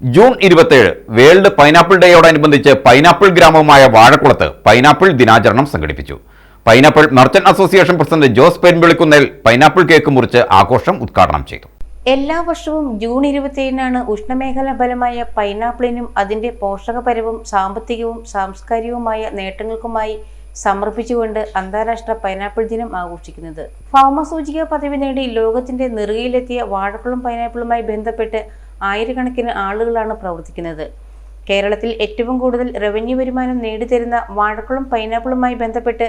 June 27 world pineapple ഡേയോടനുബന്ധിച്ച് pineapple ഗ്രാമമായ വാഴക്കുളത്ത് പൈനാപ്പിൾ ദിനാചരണം സംഘടിപ്പിച്ചു. Pineapple merchant association president Jose Perumpillikunnel pineapple cake മുറിച്ച് ആഘോഷം ഉദ്ഘാടനം ചെയ്തു. എല്ലാ വർഷവും ജൂൺ 27-നാണ് ഉഷ്ണമേഖലാ ഫലമായ പൈനാപ്പിളിനും അതിന്റെ പോഷകപരവും സാമ്പത്തികവും സാംസ്കാരികവുമായ നേട്ടങ്ങൾക്കുമായി സമർപ്പിച്ചുകൊണ്ട് അന്താരാഷ്ട്ര പൈനാപ്പിൾ ദിനം ആഘോഷിക്കുന്നത്. ഭൗമസൂചിക പദവി നേടി ലോകത്തിന്റെ നെറുകയിലെത്തിയ വാഴക്കുളം പൈനാപ്പിളുമായി ബന്ധപ്പെട്ട് ആയിരക്കണക്കിന് ആളുകളാണ് പ്രവർത്തിക്കുന്നത്. കേരളത്തിൽ ഏറ്റവും കൂടുതൽ റവന്യൂ വരുമാനം നേടിത്തരുന്ന വാഴക്കുളം പൈനാപ്പിളുമായി ബന്ധപ്പെട്ട്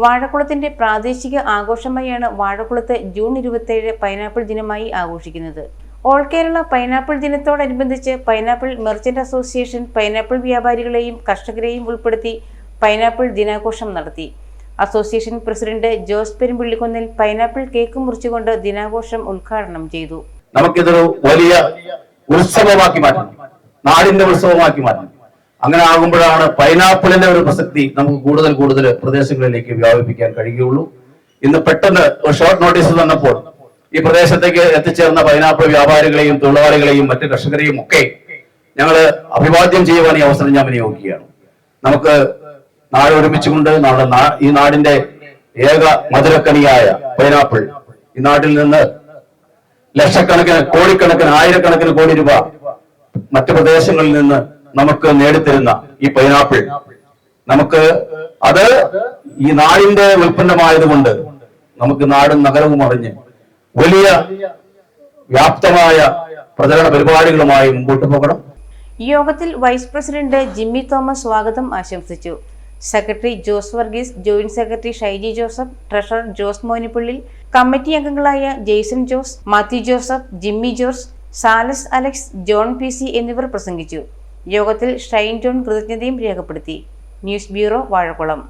വാഴക്കുളത്തിന്റെ പ്രാദേശിക ആഘോഷമായാണ് വാഴക്കുളത്ത് ജൂൺ 27 പൈനാപ്പിൾ ദിനമായി ആഘോഷിക്കുന്നത്. ഓൾ കേരള പൈനാപ്പിൾ ദിനത്തോടനുബന്ധിച്ച് പൈനാപ്പിൾ മെർച്ചന്റ് അസോസിയേഷൻ പൈനാപ്പിൾ വ്യാപാരികളെയും കർഷകരെയും ഉൾപ്പെടുത്തി പൈനാപ്പിൾ ദിനാഘോഷം നടത്തി. Association president Jose Perumpillikunnel pineapple cake മുറിച്ചുകൊണ്ട് ദിനാഘോഷം ഉദ്ഘാടനം ചെയ്തു. നമുക്കിതൊരു വലിയ ഉത്സവമാക്കി മാറ്റണം, നാടിന്റെ ഉത്സവമാക്കി മാറ്റണം. അങ്ങനെ ആകുമ്പോഴാണ് പൈനാപ്പിളിന്റെ ഒരു പ്രസക്തി നമുക്ക് കൂടുതൽ കൂടുതൽ പ്രദേശങ്ങളിലേക്ക് വ്യാപിപ്പിക്കാൻ കഴിയുകയുള്ളൂ. ഇന്ന് പെട്ടെന്ന് ഒരു ഷോർട്ട് നോട്ടീസ് തന്നപ്പോൾ ഈ പ്രദേശത്തേക്ക് എത്തിച്ചേർന്ന പൈനാപ്പിൾ വ്യാപാരികളെയും തൊഴിലാളികളെയും മറ്റ് കർഷകരെയും ഒക്കെ ഞങ്ങൾ അഭിവാദ്യം ചെയ്യുവാൻ ഈ അവസരം ഞാൻ വിനിയോഗിക്കുകയാണ്. നമുക്ക് നാട് ഒരുമിച്ചുകൊണ്ട് ഈ നാടിന്റെ ഏക മധുരക്കനിയായ പൈനാപ്പിൾ ഈ നാട്ടിൽ നിന്ന് ലക്ഷക്കണക്കിന് കോടിക്കണക്കിന് ആയിരക്കണക്കിന് കോടി രൂപ മറ്റു പ്രദേശങ്ങളിൽ നിന്ന് നമുക്ക് നേടിത്തരുന്ന ഈ പൈനാപ്പിൾ നമുക്ക് അത് ഈ നാടിന്റെ ഉൽപ്പന്നമായതുകൊണ്ട് നമുക്ക് നാടും നഗരവും അറിഞ്ഞ് വലിയ വ്യാപ്തമായ പ്രചരണ പരിപാടികളുമായി മുമ്പോട്ട് പോകണം. യോഗത്തിൽ വൈസ് പ്രസിഡന്റ് ജിമ്മി തോമസ് സ്വാഗതം ആശംസിച്ചു. Secretary Jose Varghese, joint secretary Shaiji Joseph, treasurer Jose Monippally, committee അംഗങ്ങളായ ജെയ്സൺ ജോസ്, മാത്യു ജോസഫ്, ജിമ്മി ജോർജ്, സാലസ് അലക്സ്, ജോൺ PC എന്നിവർ പ്രസംഗിച്ചു. യോഗത്തിൽ ഷൈൻ ജോൺ കൃതജ്ഞതയും രേഖപ്പെടുത്തി. News bureau, Vazhakulam.